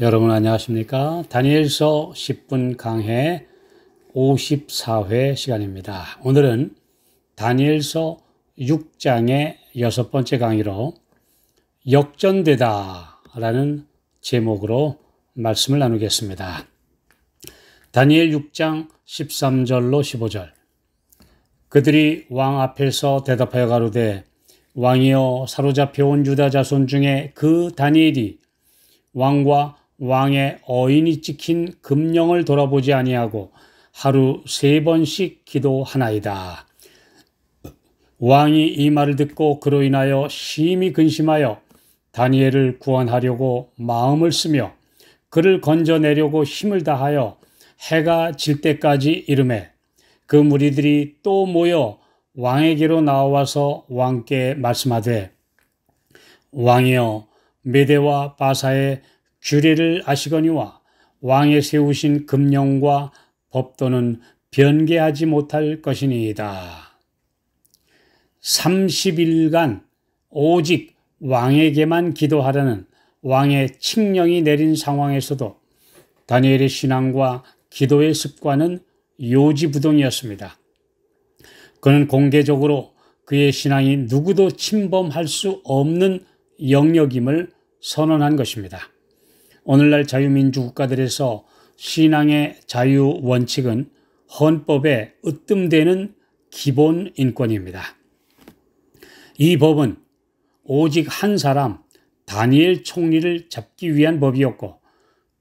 여러분 안녕하십니까? 다니엘서 10분 강해 54회 시간입니다. 오늘은 다니엘서 6장의 6번째 강의로 역전되다 라는 제목으로 말씀을 나누겠습니다. 다니엘 6장 13절로 15절. 그들이 왕 앞에서 대답하여 가로되 왕이여 사로잡혀온 유다 자손 중에 그 다니엘이 왕과 왕의 어인이 찍힌 금령을 돌아보지 아니하고 하루 3번씩 기도하나이다. 왕이 이 말을 듣고 그로 인하여 심히 근심하여 다니엘을 구원하려고 마음을 쓰며 그를 건져내려고 힘을 다하여 해가 질 때까지 이르매 그 무리들이 또 모여 왕에게로 나와서 왕께 말씀하되 왕이여 메대와 바사의 규례를 아시거니와 왕의 세우신 금령과 법도는 변개하지 못할 것이니이다. 30일간 오직 왕에게만 기도하라는 왕의 칙령이 내린 상황에서도 다니엘의 신앙과 기도의 습관은 요지부동이었습니다. 그는 공개적으로 그의 신앙이 누구도 침범할 수 없는 영역임을 선언한 것입니다. 오늘날 자유민주 국가들에서 신앙의 자유 원칙은 헌법에 으뜸되는 기본 인권입니다. 이 법은 오직 한 사람 다니엘 총리를 잡기 위한 법이었고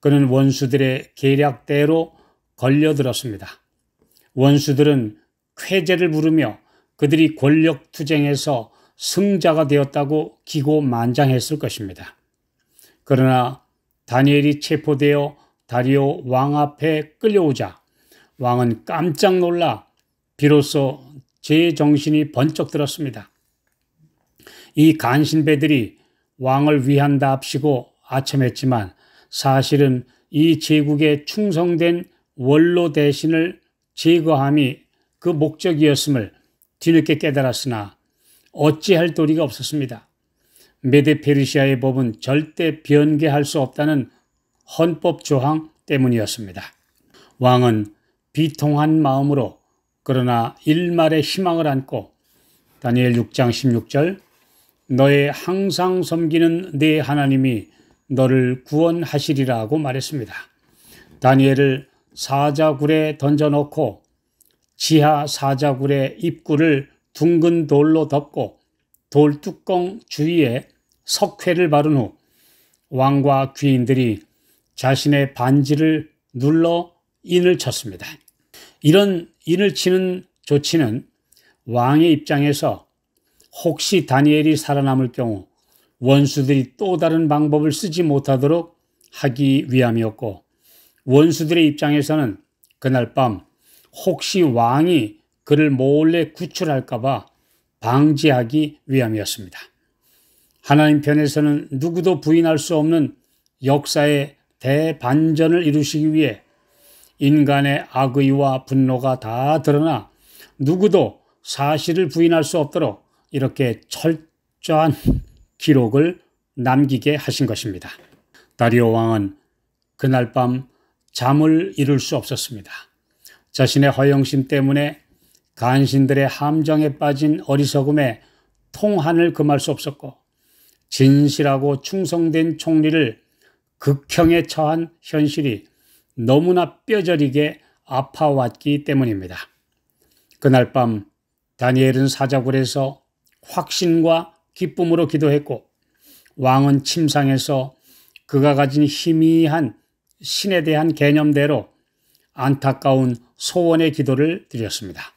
그는 원수들의 계략대로 걸려들었습니다. 원수들은 쾌재를 부르며 그들이 권력 투쟁에서 승자가 되었다고 기고만장했을 것입니다. 그러나 다니엘이 체포되어 다리오 왕 앞에 끌려오자 왕은 깜짝 놀라 비로소 제 정신이 번쩍 들었습니다. 이 간신배들이 왕을 위한답시고 아첨했지만 사실은 이 제국에 충성된 원로 대신을 제거함이 그 목적이었음을 뒤늦게 깨달았으나 어찌할 도리가 없었습니다. 메데 페르시아의 법은 절대 변개할 수 없다는 헌법 조항 때문이었습니다. 왕은 비통한 마음으로 그러나 일말의 희망을 안고 다니엘 6장 16절 너의 항상 섬기는 네 하나님이 너를 구원하시리라고 말했습니다. 다니엘을 사자굴에 던져놓고 지하 사자굴의 입구를 둥근 돌로 덮고 돌 뚜껑 주위에 석회를 바른 후 왕과 귀인들이 자신의 반지를 눌러 인을 쳤습니다. 이런 인을 치는 조치는 왕의 입장에서 혹시 다니엘이 살아남을 경우 원수들이 또 다른 방법을 쓰지 못하도록 하기 위함이었고 원수들의 입장에서는 그날 밤 혹시 왕이 그를 몰래 구출할까 봐 방지하기 위함이었습니다. 하나님 편에서는 누구도 부인할 수 없는 역사의 대반전을 이루시기 위해 인간의 악의와 분노가 다 드러나 누구도 사실을 부인할 수 없도록 이렇게 철저한 기록을 남기게 하신 것입니다. 다리오 왕은 그날 밤 잠을 이룰 수 없었습니다. 자신의 허영심 때문에 간신들의 함정에 빠진 어리석음에 통한을 금할 수 없었고 진실하고 충성된 총리를 극형에 처한 현실이 너무나 뼈저리게 아파왔기 때문입니다. 그날 밤 다니엘은 사자굴에서 확신과 기쁨으로 기도했고 왕은 침상에서 그가 가진 희미한 신에 대한 개념대로 안타까운 소원의 기도를 드렸습니다.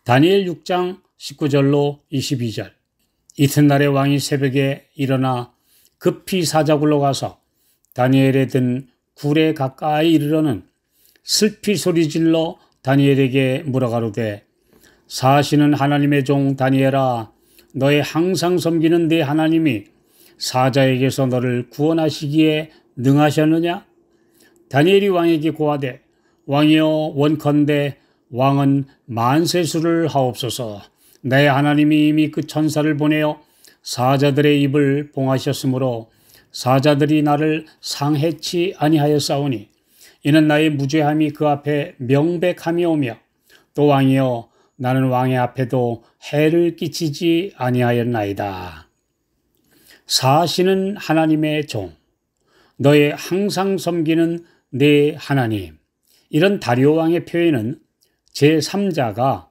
다니엘 6장 19절로 22절. 이튿날에 왕이 새벽에 일어나 급히 사자굴로 가서 다니엘에 든 굴에 가까이 이르러는 슬피 소리질러 다니엘에게 물어가로되 사시는 하나님의 종 다니엘아 너의 항상 섬기는 네 하나님이 사자에게서 너를 구원하시기에 능하셨느냐? 다니엘이 왕에게 고하되 왕이여 원컨대 왕은 만세수를 하옵소서. 내 하나님이 이미 그 천사를 보내어 사자들의 입을 봉하셨으므로 사자들이 나를 상해치 아니하였사오니 이는 나의 무죄함이 그 앞에 명백함이오며 또 왕이여 나는 왕의 앞에도 해를 끼치지 아니하였나이다. 사시는 하나님의 종, 너의 항상 섬기는 내 하나님. 이런 다리오 왕의 표현은 제3자가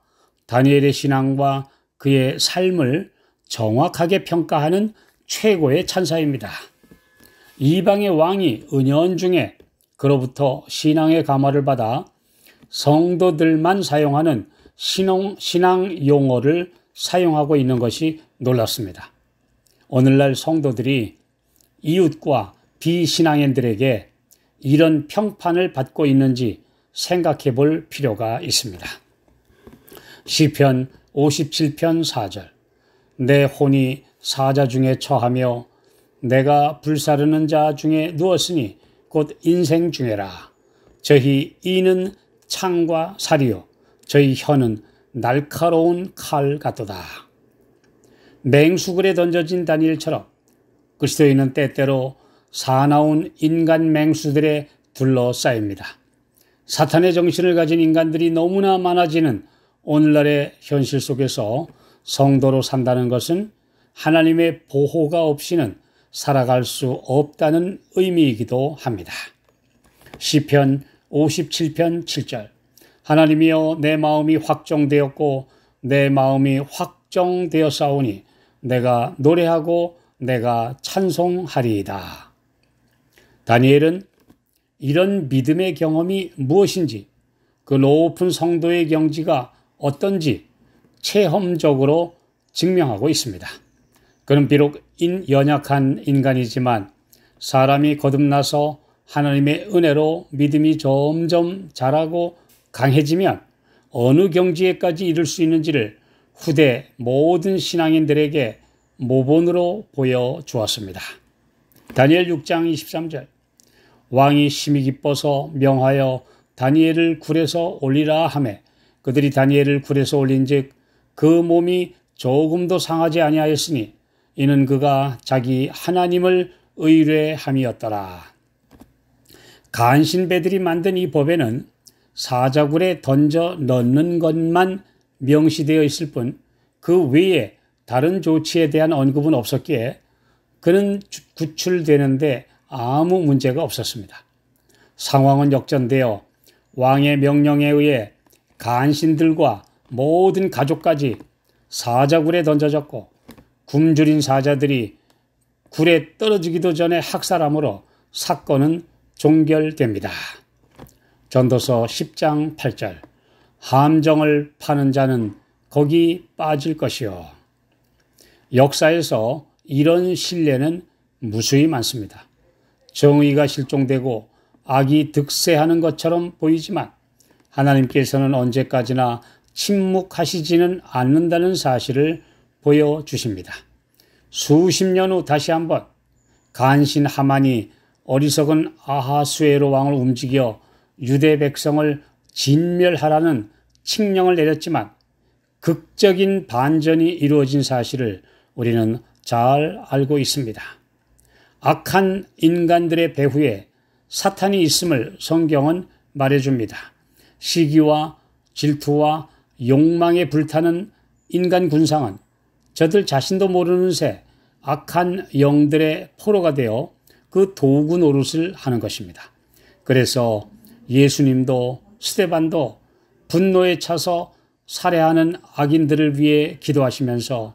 다니엘의 신앙과 그의 삶을 정확하게 평가하는 최고의 찬사입니다. 이방의 왕이 은연중에 그로부터 신앙의 감화를 받아 성도들만 사용하는 신앙 용어를 사용하고 있는 것이 놀랍습니다. 오늘날 성도들이 이웃과 비신앙인들에게 이런 평판을 받고 있는지 생각해 볼 필요가 있습니다. 시편 57편 4절 내 혼이 사자 중에 처하며 내가 불사르는 자 중에 누웠으니 곧 인생 중에라. 저희 이는 창과 살이요 저희 혀는 날카로운 칼 같도다. 맹수굴에 던져진 다니엘처럼 그리스도인은 때때로 사나운 인간 맹수들에 둘러싸입니다. 사탄의 정신을 가진 인간들이 너무나 많아지는 오늘날의 현실 속에서 성도로 산다는 것은 하나님의 보호가 없이는 살아갈 수 없다는 의미이기도 합니다. 시편 57편 7절 하나님이여 내 마음이 확정되었고 내 마음이 확정되었사오니 내가 노래하고 내가 찬송하리이다. 다니엘은 이런 믿음의 경험이 무엇인지 그 높은 성도의 경지가 어떤지 체험적으로 증명하고 있습니다. 그는 비록 연약한 인간이지만 사람이 거듭나서 하나님의 은혜로 믿음이 점점 자라고 강해지면 어느 경지에까지 이룰 수 있는지를 후대 모든 신앙인들에게 모본으로 보여주었습니다. 다니엘 6장 23절 왕이 심히 기뻐서 명하여 다니엘을 굴에서 올리라 하매 그들이 다니엘을 굴에서 올린즉 그 몸이 조금도 상하지 아니하였으니 이는 그가 자기 하나님을 의뢰함이었더라. 간신배들이 만든 이 법에는 사자굴에 던져 넣는 것만 명시되어 있을 뿐 그 외에 다른 조치에 대한 언급은 없었기에 그는 구출되는데 아무 문제가 없었습니다. 상황은 역전되어 왕의 명령에 의해 간신들과 모든 가족까지 사자굴에 던져졌고 굶주린 사자들이 굴에 떨어지기도 전에 학살함으로 사건은 종결됩니다. 전도서 10장 8절 함정을 파는 자는 거기 빠질 것이요. 역사에서 이런 신뢰는 무수히 많습니다. 정의가 실종되고 악이 득세하는 것처럼 보이지만 하나님께서는 언제까지나 침묵하시지는 않는다는 사실을 보여주십니다. 수십 년 후 다시 한번 간신 하만이 어리석은 아하수에로 왕을 움직여 유대 백성을 진멸하라는 칙령을 내렸지만 극적인 반전이 이루어진 사실을 우리는 잘 알고 있습니다. 악한 인간들의 배후에 사탄이 있음을 성경은 말해줍니다. 시기와 질투와 욕망에 불타는 인간 군상은 저들 자신도 모르는 새 악한 영들의 포로가 되어 그 도구 노릇을 하는 것입니다. 그래서 예수님도 스데반도 분노에 차서 살해하는 악인들을 위해 기도하시면서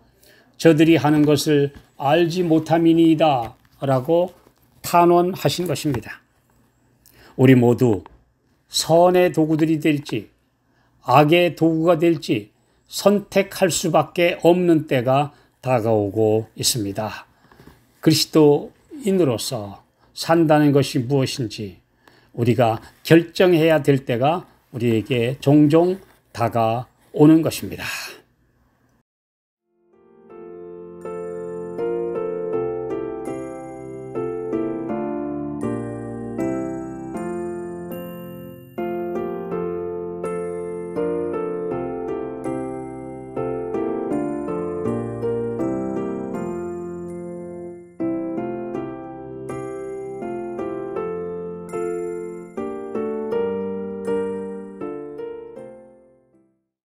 저들이 하는 것을 알지 못함이니이다 라고 탄원하신 것입니다. 우리 모두 선의 도구들이 될지 악의 도구가 될지 선택할 수밖에 없는 때가 다가오고 있습니다. 그리스도인으로서 산다는 것이 무엇인지 우리가 결정해야 될 때가 우리에게 종종 다가오는 것입니다.